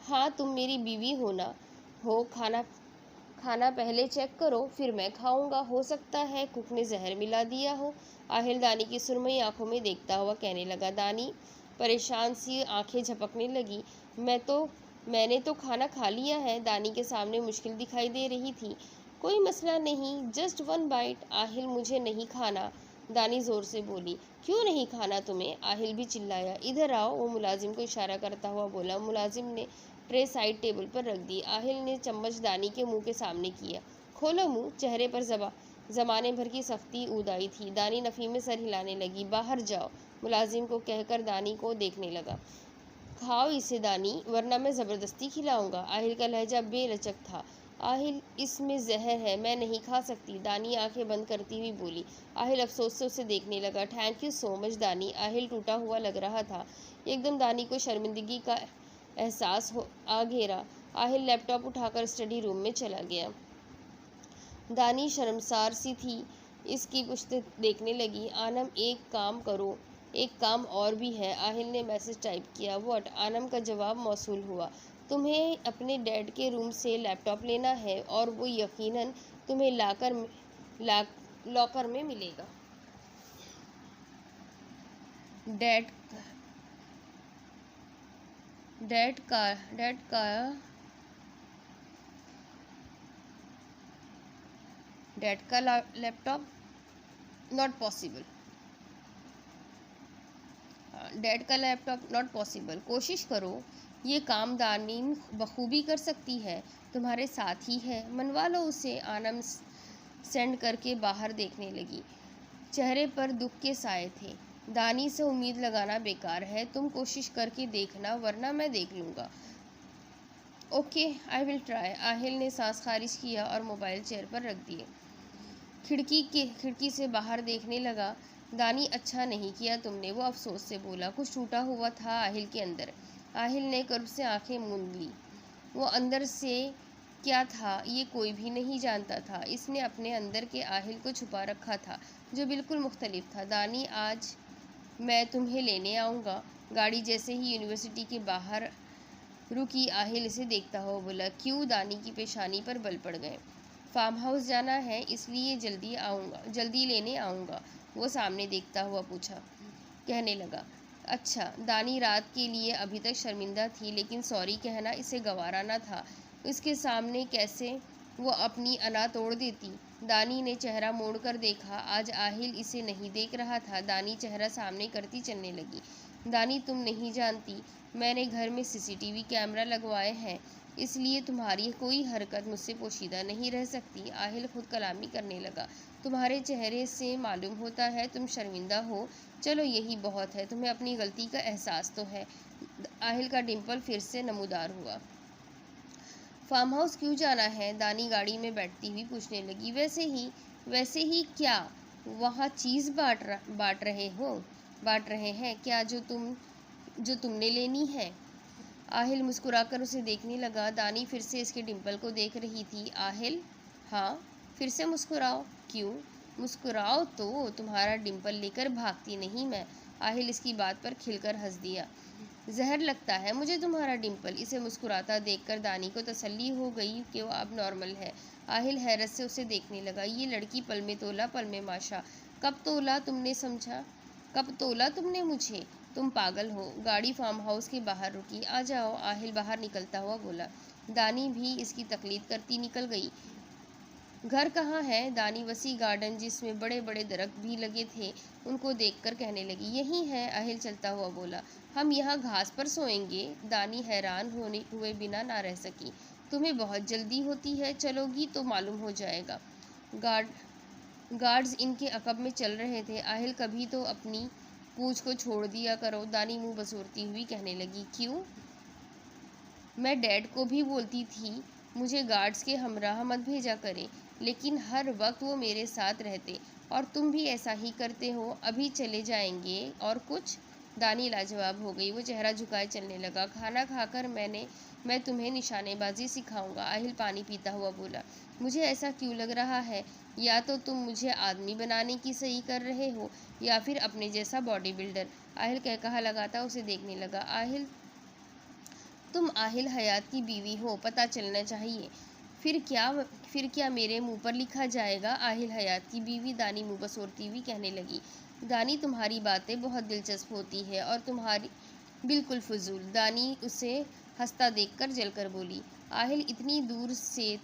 हाँ, तुम मेरी बीवी हो खाना पहले चेक करो, फिर मैं खाऊंगा। हो सकता है कुक ने जहर मिला दिया हो। आहिल दानी की सुरमई आंखों में देखता हुआ कहने लगा। दानी परेशान सी आंखें झपकने लगी। मैंने तो खाना खा लिया है। दानी के सामने मुश्किल दिखाई दे रही थी। कोई मसला नहीं, जस्ट वन बाइट। आहिल, मुझे नहीं खाना, दानी जोर से बोली। क्यों नहीं खाना तुम्हें? आहिल भी चिल्लाया। इधर आओ, वो मुलाजिम को इशारा करता हुआ बोला। मुलाजिम ने ट्रे साइड टेबल पर रख दी। आहिल ने चम्मच दानी के मुंह के सामने किया। खोलो मुंह। चेहरे पर जमाने भर की सख्ती ऊद आई थी। दानी नफ़ी में सर हिलाने लगी। बाहर जाओ, मुलाजिम को कहकर दानी को देखने लगा। खाओ इसे दानी, वरना मैं ज़बरदस्ती खिलाऊंगा। आहिल का लहजा बेलचक था। आहिल, इसमें जहर है, मैं नहीं खा सकती। दानी आंखें बंद करती हुई बोली। आहिल अफसोस से उसे देखने लगा। थैंक यू सो मच दानी। आहिल टूटा हुआ लग रहा था। एकदम दानी को शर्मिंदगी का एहसास आ घेरा। आहिल लैपटॉप उठाकर स्टडी रूम में चला गया। दानी शर्मसार सी थी, इसकी कुछ देखने लगी। आनम, एक काम और भी है। आहिल ने मैसेज टाइप किया। व्हाट? आनम का जवाब मौसूल हुआ। तुम्हें अपने डैड के रूम से लैपटॉप लेना है और वो यकीनन तुम्हें लॉकर में मिलेगा। डैड का लैपटॉप? Not possible. डैड का लैपटॉप नॉट पॉसिबल। कोशिश करो, ये काम दानीन बखूबी कर सकती है, तुम्हारे साथ ही है, मनवा लो उसे। आनम सेंड करके बाहर देखने लगी। चेहरे पर दुख के साए थे। दानी से उम्मीद लगाना बेकार है, तुम कोशिश करके देखना, वरना मैं देख लूँगा। Okay, I will try. Aahil ने सांस खारिज किया और मोबाइल चेयर पर रख दिए। खिड़की से बाहर देखने लगा। दानी, अच्छा नहीं किया तुमने, वो अफसोस से बोला। कुछ टूटा हुआ था आहिल के अंदर। आहिल ने कर्ब से आंखें मूंद ली। वो अंदर से क्या था ये कोई भी नहीं जानता था। इसने अपने अंदर के आहिल को छुपा रखा था, जो बिल्कुल मुख्तलिफ था। दानी, आज मैं तुम्हें लेने आऊँगा। गाड़ी जैसे ही यूनिवर्सिटी के बाहर रुकी, आहिल इसे देखता हुआ बोला। क्यों? दानी की पेशानी पर बल पड़ गए। फार्म हाउस जाना है, इसलिए जल्दी लेने आऊँगा, वो सामने देखता हुआ कहने लगा। अच्छा। दानी रात के लिए अभी तक शर्मिंदा थी, लेकिन सॉरी कहना इसे गवारा न था। उसके सामने कैसे वो अपनी अना तोड़ देती। दानी ने चेहरा मोड़कर देखा। आज आहिल इसे नहीं देख रहा था। दानी चेहरा सामने करती चलने लगी। दानी, तुम नहीं जानती, मैंने घर में सीसीटीवी कैमरा लगवाए हैं, इसलिए तुम्हारी कोई हरकत मुझसे पोशीदा नहीं रह सकती। आहिल खुद कलामी करने लगा। तुम्हारे चेहरे से मालूम होता है तुम शर्मिंदा हो। चलो यही बहुत है, तुम्हें अपनी गलती का एहसास तो है। आहिल का डिम्पल फिर से नमूदार हुआ। फार्म हाउस क्यों जाना है? दानी गाड़ी में बैठती हुई पूछने लगी। वैसे ही क्या? वहाँ चीज़ बांट रहे हैं क्या, जो तुमने लेनी है? आहिल मुस्कुराकर उसे देखने लगा। दानी फिर से इसके डिम्पल को देख रही थी। आहिल, हाँ, फिर से मुस्कुराओ। क्यों? मुस्कुराओ तो, तुम्हारा डिम्पल लेकर भागती नहीं मैं। आहिल इसकी बात पर खिलकर हंस दिया। जहर लगता है मुझे तुम्हारा डिम्पल। इसे मुस्कुराता देखकर दानी को तसल्ली हो गई कि वो अब नॉर्मल है। आहिल हैरत से उसे देखने लगा। ये लड़की पल में तोला पल में माशा। कब तोला तुमने समझा? कब तोला तुमने मुझे? तुम पागल हो। गाड़ी फार्म हाउस के बाहर रुकी। आ जाओ, आहिल बाहर निकलता हुआ बोला। दानी भी इसकी तकलीद करती निकल गई। घर कहाँ है? दानी वसी गार्डन जिसमें बड़े बड़े दरख्त भी लगे थे उनको देखकर कहने लगी। यही है, आहिल चलता हुआ बोला। हम यहाँ घास पर सोएंगे? दानी हैरान होने हुए बिना ना रह सकी। तुम्हें बहुत जल्दी होती है, चलोगी तो मालूम हो जाएगा। गार्ड्स इनके अकब में चल रहे थे। आहिल कभी तो अपनी पूछ को छोड़ दिया करो। दानी मुंह बसोरती हुई कहने लगी। क्यों? मैं डैड को भी बोलती थी मुझे गार्ड्स के हमराह मत भेजा करें, लेकिन हर वक्त वो मेरे साथ रहते और तुम भी ऐसा ही करते हो। अभी चले जाएंगे और कुछ? दानी लाजवाब हो गई। वो चेहरा झुकाए चलने लगा। खाना खाकर मैं तुम्हें निशानेबाजी सिखाऊंगा। आहिल पानी पीता हुआ बोला। मुझे ऐसा क्यों लग रहा है, या तो तुम मुझे आदमी बनाने की सही कर रहे हो या फिर अपने जैसा बॉडी बिल्डर। आहिल कहा लगाता उसे देखने लगा। तुम आहिल हयात की बीवी हो, पता चलना चाहिए। फिर क्या मेरे मुंह पर लिखा जाएगा, आहिल हयात की बीवी? दानी मुंह बसोरती हुई कहने लगी। दानी तुम्हारी बातें बहुत दिलचस्प होती है और तुम्हारी बिल्कुल फजूल। दानी उसे हंसता देखकर जलकर बोली। आहिल इतनी दूर से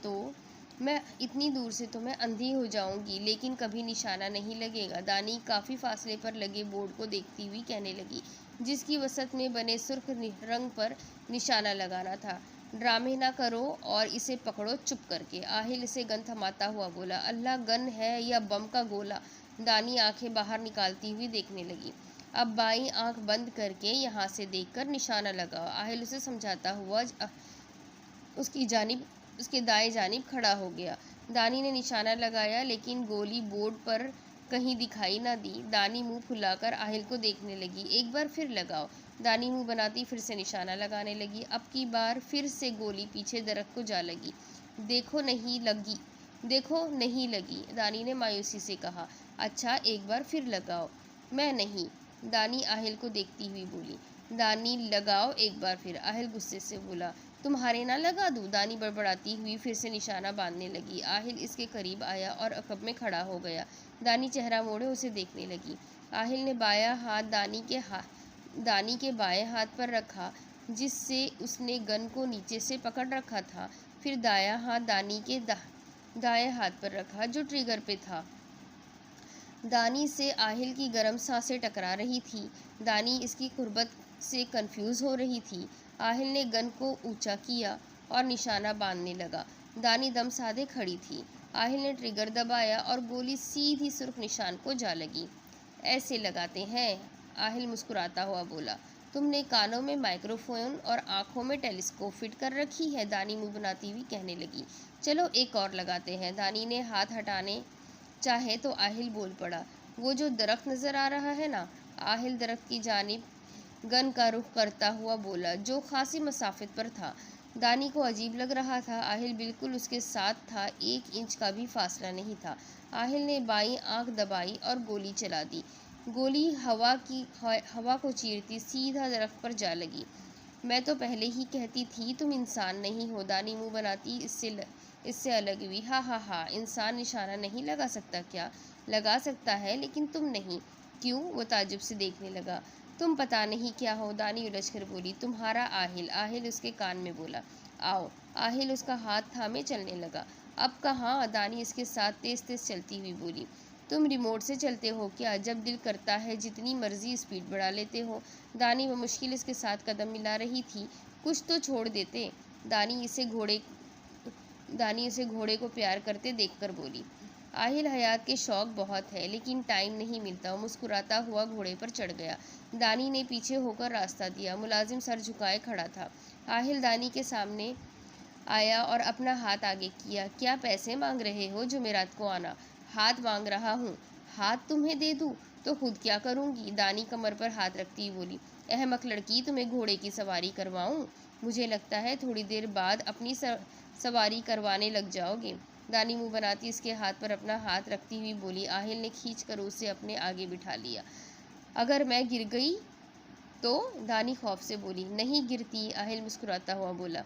तो मैं अंधी हो जाऊंगी, लेकिन कभी निशाना नहीं लगेगा। दानी काफ़ी फासले पर लगे बोर्ड को देखती हुई कहने लगी, जिसकी वसत में बने सुर्ख रंग पर निशाना लगाना था। ड्रामे ना करो और इसे पकड़ो चुप करके। आहिल इसे गन थमाता हुआ बोला। अल्लाह, गन है या बम का गोला? दानी आंखें बाहर निकालती हुई देखने लगी। अब बाईं आंख बंद करके यहाँ से देखकर निशाना लगाओ। आहिल उसे समझाता हुआ उसके दाएं जानिब खड़ा हो गया। दानी ने निशाना लगाया, लेकिन गोली बोर्ड पर कहीं दिखाई न दी। दानी मुंह फुलाकर आहिल को देखने लगी। एक बार फिर लगाओ। दानी मुंह बनाती फिर से निशाना लगाने लगी। अब की बार फिर से गोली पीछे दरख्त को जा लगी। देखो नहीं लगी, दानी ने मायूसी से कहा। अच्छा, एक बार फिर लगाओ। मैं नहीं, दानी आहिल को देखती हुई बोली। दानी, लगाओ एक बार फिर। आहिल गुस्से से बोला। तुम्हारे ना लगा दूं? दानी बड़बड़ाती हुई फिर से निशाना बांधने लगी। आहिल इसके करीब आया और अकब में खड़ा हो गया। दानी चेहरा मोड़े उसे देखने लगी। आहिल ने बायां हाथ दानी के बाएं हाथ पर रखा, जिससे उसने गन को नीचे से पकड़ रखा था। फिर दायां हाथ दानी के दाएं हाथ पर रखा, जो ट्रिगर पे था। दानी से आहिल की गर्म सांसें टकरा रही थी। दानी इसकी कुर्बत से कंफ्यूज हो रही थी। आहिल ने गन को ऊंचा किया और निशाना बांधने लगा। दानी दम साधे खड़ी थी। आहिल ने ट्रिगर दबाया और गोली सीधी सुर्ख निशान को जा लगी। ऐसे लगाते हैं? आहिल मुस्कुराता हुआ बोला। तुमने कानों में माइक्रोफोन और आंखों में टेलीस्कोप फिट कर रखी है। दानी मुंह बनाती हुई कहने लगी। चलो एक और लगाते हैं। दानी ने हाथ हटाने चाहे तो आहिल बोल पड़ा। वो जो दरख्त नज़र आ रहा है ना? आहिल दरख्त की जानिब गन का रुख करता हुआ बोला, जो खासी मसाफत पर था। दानी को अजीब लग रहा था। आहिल बिल्कुल उसके साथ था, 1 इंच का भी फासला नहीं था। आहिल ने बाईं आंख दबाई और गोली चला दी। गोली हवा को चीरती सीधा दरख्त पर जा लगी। मैं तो पहले ही कहती थी तुम इंसान नहीं हो। दानी मुंह बनाती इससे अलग हुई। हा हा हा, इंसान निशाना नहीं लगा सकता क्या? लगा सकता है, लेकिन तुम नहीं। क्यों? वो ताज्जुब से देखने लगा। तुम पता नहीं क्या हो, दानी उलझ कर बोली। तुम्हारा आहिल। आहिल उसके कान में बोला। आओ। आहिल उसका हाथ थामे चलने लगा। अब कहाँ? दानी इसके साथ तेज तेज चलती हुई बोली। तुम रिमोट से चलते हो क्या? जब दिल करता है जितनी मर्जी स्पीड बढ़ा लेते हो। दानी बमुश्किल इसके साथ कदम मिला रही थी। कुछ तो छोड़ देते। दानी उसे घोड़े को प्यार करते देखकर बोली। आहिल हयात के शौक बहुत है, लेकिन टाइम नहीं मिलता। वो मुस्कुराता हुआ घोड़े पर चढ़ गया। दानी ने पीछे होकर रास्ता दिया। मुलाजिम सर झुकाए खड़ा था। आहिल दानी के सामने आया और अपना हाथ आगे किया। क्या पैसे मांग रहे हो जुमेरात को आना? हाथ मांग रहा हूँ। हाथ तुम्हें दे दूँ तो खुद क्या करूँगी? दानी कमर पर हाथ रखती बोली। अहमक लड़की, तुम्हें घोड़े की सवारी करवाऊँ? मुझे लगता है थोड़ी देर बाद अपनी सवारी करवाने लग जाओगे। दानी मुंह बनाती इसके हाथ पर अपना हाथ रखती हुई बोली। आहिल ने खींच कर उसे अपने आगे बिठा लिया। अगर मैं गिर गई तो? दानी खौफ से बोली। नहीं गिरती, आहिल मुस्कुराता हुआ बोला।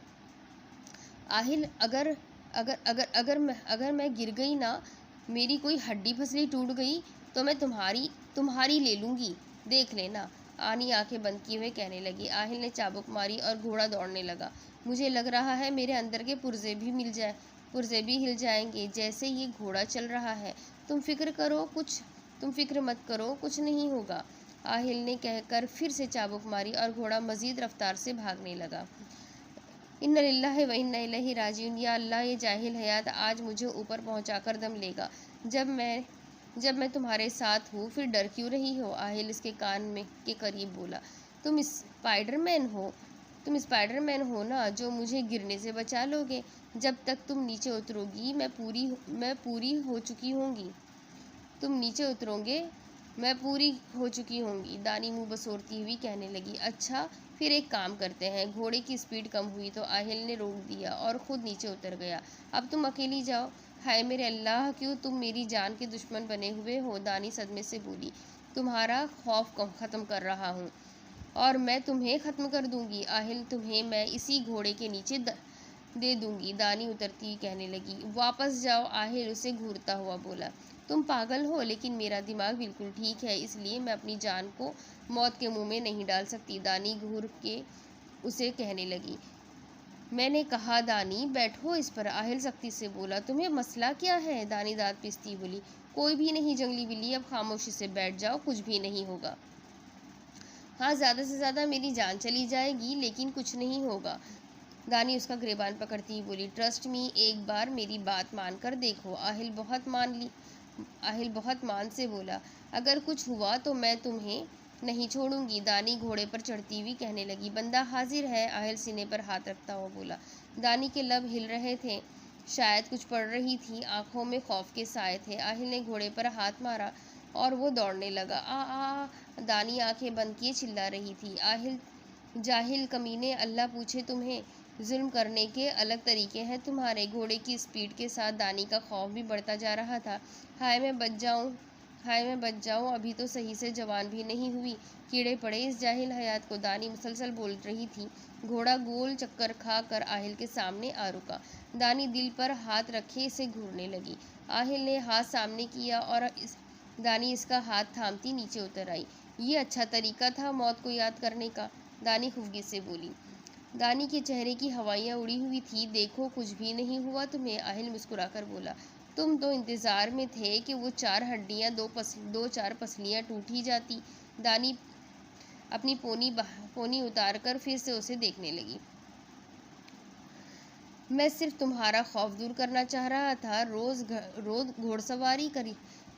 आहिल, अगर अगर अगर अगर मैं गिर गई ना, मेरी कोई हड्डी फसली टूट गई तो मैं तुम्हारी ले लूँगी, देख लेना। आनी आंखें बंद किए हुए कहने लगी। आहिल ने चाबुक मारी और घोड़ा दौड़ने लगा। मुझे लग रहा है मेरे अंदर के पुर्जे भी हिल जाएंगे जैसे ये घोड़ा चल रहा है। तुम फिक्र मत करो, कुछ नहीं होगा, आहिल ने कहकर फिर से चाबुक मारी और घोड़ा मजीद रफ्तार से भागने लगा। इन्ना लिल्लाहि व इन्ना इलैहि राजिऊन। या अल्लाह, ये जाहिल हयात आज मुझे ऊपर पहुंचाकर दम लेगा। जब मैं तुम्हारे साथ हूँ फिर डर क्यों रही हो? आहिल इसके कान में के करीब बोला। तुम स्पाइडरमैन हो ना, जो मुझे गिरने से बचा लोगे। जब तक तुम नीचे उतरोगी मैं पूरी हो चुकी होंगी। तुम नीचे उतरोगे मैं पूरी हो चुकी होंगी, दानी मुंह बसोरती हुई कहने लगी। अच्छा, फिर एक काम करते हैं। घोड़े की स्पीड कम हुई तो आहिल ने रोक दिया और खुद नीचे उतर गया। अब तुम अकेली जाओ। हाय मेरे अल्लाह, क्यों तुम मेरी जान के दुश्मन बने हुए हो? दानी सदमे से बोली। तुम्हारा खौफ ख़त्म कर रहा हूँ और मैं तुम्हें ख़त्म कर दूंगी। आहिल, तुम्हें मैं इसी घोड़े के नीचे दे दूंगी, दानी उतरती कहने लगी। वापस जाओ, आहिल उसे घूरता हुआ बोला। तुम पागल हो, लेकिन मेरा दिमाग बिल्कुल ठीक है, इसलिए मैं अपनी जान को मौत के मुंह में नहीं डाल सकती, दानी घूर के उसे कहने लगी। मैंने कहा दानी बैठो इस पर, आहिल सख्ती से बोला। तुम्हें मसला क्या है? दानी दांत पीसती बोली। कोई भी नहीं जंगली बिल्ली, अब खामोशी से बैठ जाओ, कुछ भी नहीं होगा। हाँ, ज़्यादा से ज़्यादा मेरी जान चली जाएगी, लेकिन कुछ नहीं होगा, दानी उसका गिरेबान पकड़ती ही बोली। ट्रस्ट मी, एक बार मेरी बात मान कर देखो। आहिल बहुत मान से बोला। अगर कुछ हुआ तो मैं तुम्हें नहीं छोड़ूंगी, दानी घोड़े पर चढ़ती हुई कहने लगी। बंदा हाजिर है, आहिल सीने पर हाथ रखता हुआ बोला। दानी के लब हिल रहे थे, शायद कुछ पड़ रही थी, आंखों में खौफ के साए थे। आहिल ने घोड़े पर हाथ मारा और वो दौड़ने लगा। आ दानी आंखें बंद किए चिल्ला रही थी। आहिल, जाहिल कमीने, अल्लाह पूछे तुम्हें, जुल्म करने के अलग तरीके हैं तुम्हारे। घोड़े की स्पीड के साथ दानी का खौफ भी बढ़ता जा रहा था। हाय मैं बच जाऊं, अभी तो सही से जवान भी नहीं हुई, कीड़े पड़े इस जाहिल हयात को, दानी मुसलसल बोल रही थी। घोड़ा गोल चक्कर खा कर आहिल के सामने आ रुका। दानी दिल पर हाथ रखे इसे घूरने लगी। आहिल ने हाथ सामने किया और दानी इसका हाथ थामती नीचे उतर आई। ये अच्छा तरीका था मौत को याद करने का, दानी खुफगी से बोली। दानी के चेहरे की हवाइयाँ उड़ी हुई थी। देखो, कुछ भी नहीं हुआ तुम्हें, आहिल मुस्कुराकर बोला। तुम तो इंतज़ार में थे कि वो 4 हड्डियाँ 2-4 पसलियाँ टूट ही जाती। दानी अपनी पोनी उतार कर फिर से उसे देखने लगी। मैं सिर्फ तुम्हारा खौफ दूर करना चाह रहा था। रोज़ घोड़सवारी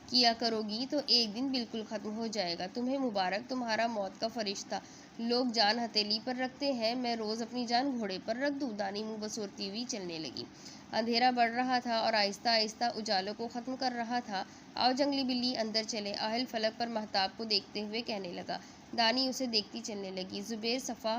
किया करोगी तो एक दिन बिल्कुल ख़त्म हो जाएगा। तुम्हें मुबारक, तुम्हारा मौत का फरिश्ता। लोग जान हथेली पर रखते हैं, मैं रोज़ अपनी जान घोड़े पर रख दूँ, दानी मुँह बसोरती हुई चलने लगी। अंधेरा बढ़ रहा था और आहिस्ता आहिस्ता उजालों को ख़त्म कर रहा था। आओ जंगली बिल्ली, अंदर चले, आहिल फलक पर महताब को देखते हुए कहने लगा। दानी उसे देखती चलने लगी। जुबैर सफ़ा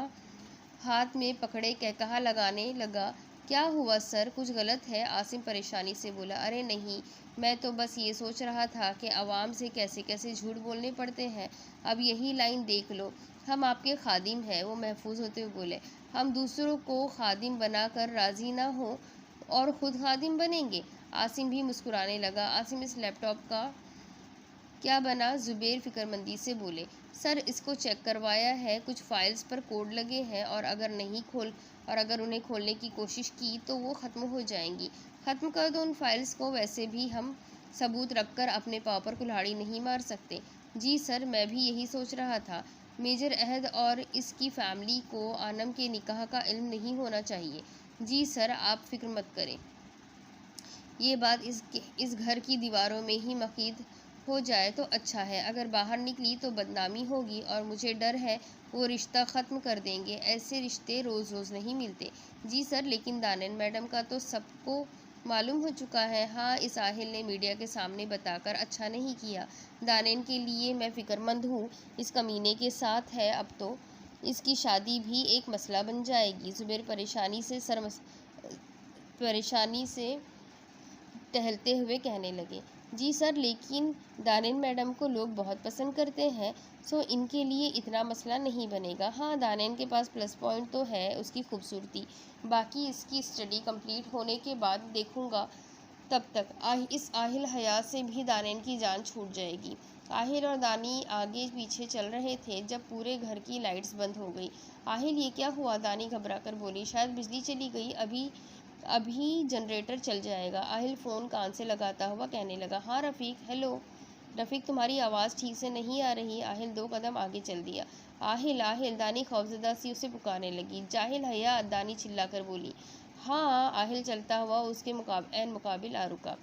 हाथ में पकड़े कहकहा लगाने लगा। क्या हुआ सर, कुछ गलत है? आसिम परेशानी से बोला। अरे नहीं, मैं तो बस ये सोच रहा था कि आवाम से कैसे कैसे झूठ बोलने पड़ते हैं। अब यही लाइन देख लो, हम आपके खादिम हैं, वो महफूज होते हुए बोले। हम दूसरों को खादिम बनाकर राज़ी ना हो और ख़ुद खादिम बनेंगे? आसिम भी मुस्कुराने लगा। आसिम, इस लैपटॉप का क्या बना? जुबैर फिक्रमंदी से बोले। सर, इसको चेक करवाया है, कुछ फाइल्स पर कोड लगे हैं और अगर उन्हें खोलने की कोशिश की तो वो ख़त्म हो जाएंगी। ख़त्म कर दो उन फाइल्स को, वैसे भी हम सबूत रखकर अपने पाँव पर कुल्हाड़ी नहीं मार सकते। जी सर, मैं भी यही सोच रहा था। मेजर अहद और इसकी फैमिली को आनम के निकाह का इल्म नहीं होना चाहिए। जी सर, आप फिक्र मत करें, ये बात इस घर की दीवारों में ही मक़ीद हो जाए तो अच्छा है, अगर बाहर निकली तो बदनामी होगी और मुझे डर है वो रिश्ता ख़त्म कर देंगे। ऐसे रिश्ते रोज़ रोज़ नहीं मिलते। जी सर, लेकिन दानिन मैडम का तो सबको मालूम हो चुका है। हाँ, इस आहिल ने मीडिया के सामने बताकर अच्छा नहीं किया। दानिन के लिए मैं फ़िक्रमंद हूँ, इस कमीने के साथ है, अब तो इसकी शादी भी एक मसला बन जाएगी। जुबैर परेशानी से टहलते हुए कहने लगे। जी सर, लेकिन दानिन मैडम को लोग बहुत पसंद करते हैं, सो इनके लिए इतना मसला नहीं बनेगा। हाँ, दानिन के पास प्लस पॉइंट तो है उसकी खूबसूरती, बाकी इसकी स्टडी कंप्लीट होने के बाद देखूँगा। तब तक इस आहिल हयात से भी दानिन की जान छूट जाएगी। आहिल और दानी आगे पीछे चल रहे थे जब पूरे घर की लाइट्स बंद हो गई। आहिल, ये क्या हुआ? दानी घबरा कर बोली। शायद बिजली चली गई, अभी अभी जनरेटर चल जाएगा। आहिल फ़ोन कान से लगाता हुआ कहने लगा। हाँ रफ़ीक, हेलो रफ़ीक, तुम्हारी आवाज़ ठीक से नहीं आ रही। आहिल 2 कदम आगे चल दिया। आहिल आहिल, दानी खौफजदा सी उसे पुकारने लगी। जाहिल हयात, दानी चिल्लाकर बोली। हाँ, आहिल चलता हुआ उसके मुकाबिल आ रुका।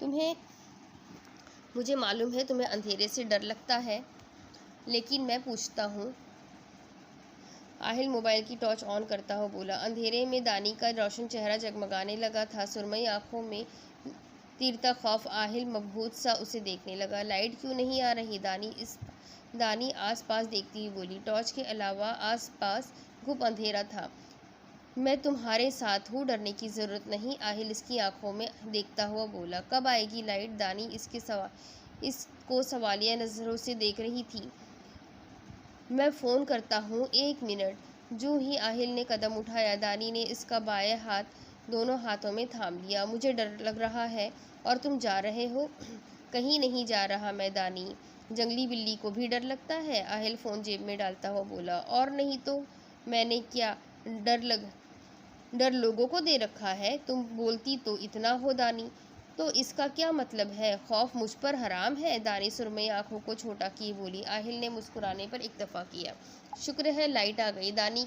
तुम्हें मुझे मालूम है तुम्हें अंधेरे से डर लगता है, लेकिन मैं पूछता हूँ। आहिल मोबाइल की टॉर्च ऑन करता हुआ बोला। अंधेरे में दानी का रोशन चेहरा जगमगाने लगा था। सुरमई आंखों में तीरता खौफ। आहिल मबहूत सा उसे देखने लगा। लाइट क्यों नहीं आ रही? दानी आस पास देखती हुई बोली। टॉर्च के अलावा आस पास घुप अंधेरा था। मैं तुम्हारे साथ हूँ, डरने की ज़रूरत नहीं। आहिल इसकी आंखों में देखता हुआ बोला। कब आएगी लाइट? दानी इसको सवालिया नज़रों से देख रही थी। मैं फ़ोन करता हूँ, 1 मिनट। जो ही आहिल ने कदम उठाया, दानी ने इसका बाएं हाथ दोनों हाथों में थाम लिया। मुझे डर लग रहा है और तुम जा रहे हो? कहीं नहीं जा रहा मैं दानी। जंगली बिल्ली को भी डर लगता है? आहिल फ़ोन जेब में डालता हुआ बोला। और नहीं तो मैंने क्या डर लोगों को दे रखा है? तुम बोलती तो इतना हो दानी। तो इसका क्या मतलब है? खौफ मुझ पर हराम है? दानी सुरमई आंखों को छोटा किए बोली। आहिल ने मुस्कुराने पर इक्तफा किया। शुक्र है लाइट आ गई। दानी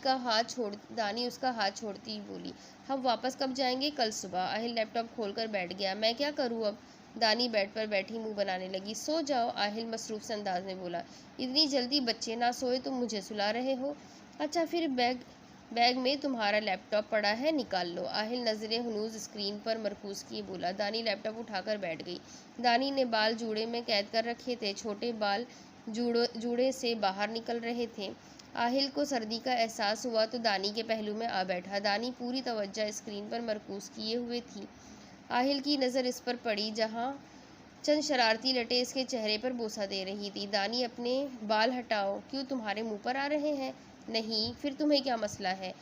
उसका हाथ छोड़ती हुई बोली। हम वापस कब जाएंगे? कल सुबह। आहिल लैपटॉप खोलकर बैठ गया। मैं क्या करूँ अब? दानी बेड पर बैठी मुंह बनाने लगी। सो जाओ, आहिल मसरूफ से अंदाज में बोला। इतनी जल्दी बच्चे ना सोए तुम मुझे सुला रहे हो? अच्छा फिर बैग में तुम्हारा लैपटॉप पड़ा है, निकाल लो। आहिल नजरें हनूज स्क्रीन पर मरकूज किए बोला। दानी लैपटॉप उठाकर बैठ गई। दानी ने बाल जूड़े में कैद कर रखे थे। छोटे बाल जूड़े से बाहर निकल रहे थे। आहिल को सर्दी का एहसास हुआ तो दानी के पहलू में आ बैठा। दानी पूरी तवज्जो स्क्रीन पर मरकूज किए हुए थी। आहिल की नज़र इस पर पड़ी जहाँ चंद शरारती लटे इसके चेहरे पर बोसा दे रही थी। दानी, अपने बाल हटाओ। क्यों, तुम्हारे मुंह पर आ रहे हैं? नहीं, फिर तुम्हें क्या मसला है?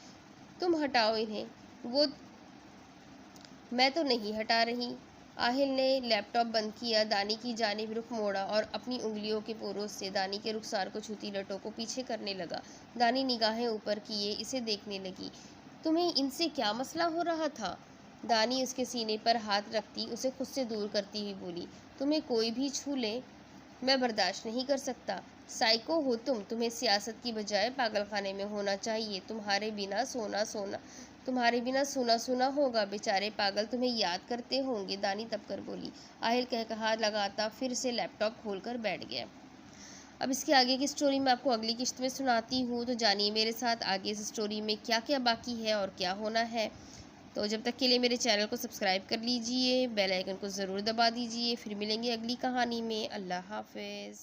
तुम हटाओ इन्हें। वो मैं तो नहीं हटा रही। आहिल ने लैपटॉप बंद किया, दानी की जानिब रुख मोड़ा और अपनी उंगलियों के पोरों से दानी के रुखसार को छूती लटों को पीछे करने लगा। दानी निगाहें ऊपर किए इसे देखने लगी। तुम्हें इनसे क्या मसला हो रहा था? दानी उसके सीने पर हाथ रखती उसे खुद से दूर करती हुई बोली। तुम्हें कोई भी छू ले, मैं बर्दाश्त नहीं कर सकता। साइको हो तुम। तुम्हें सियासत की बजाय पागलखाने में होना चाहिए। तुम्हारे बिना सूना सूना होगा। बेचारे पागल तुम्हें याद करते होंगे। दानी तब कर बोली। आहिल कहा लगाता फिर से लैपटॉप खोलकर बैठ गया। अब इसके आगे की स्टोरी मैं आपको अगली किस्त में सुनाती हूँ, तो जानिए मेरे साथ आगे इस स्टोरी में क्या क्या बाकी है और क्या होना है। तो जब तक के लिए मेरे चैनल को सब्सक्राइब कर लीजिए, बेल आइकन को ज़रूर दबा दीजिए। फिर मिलेंगे अगली कहानी में। अल्लाह हाफ़िज़।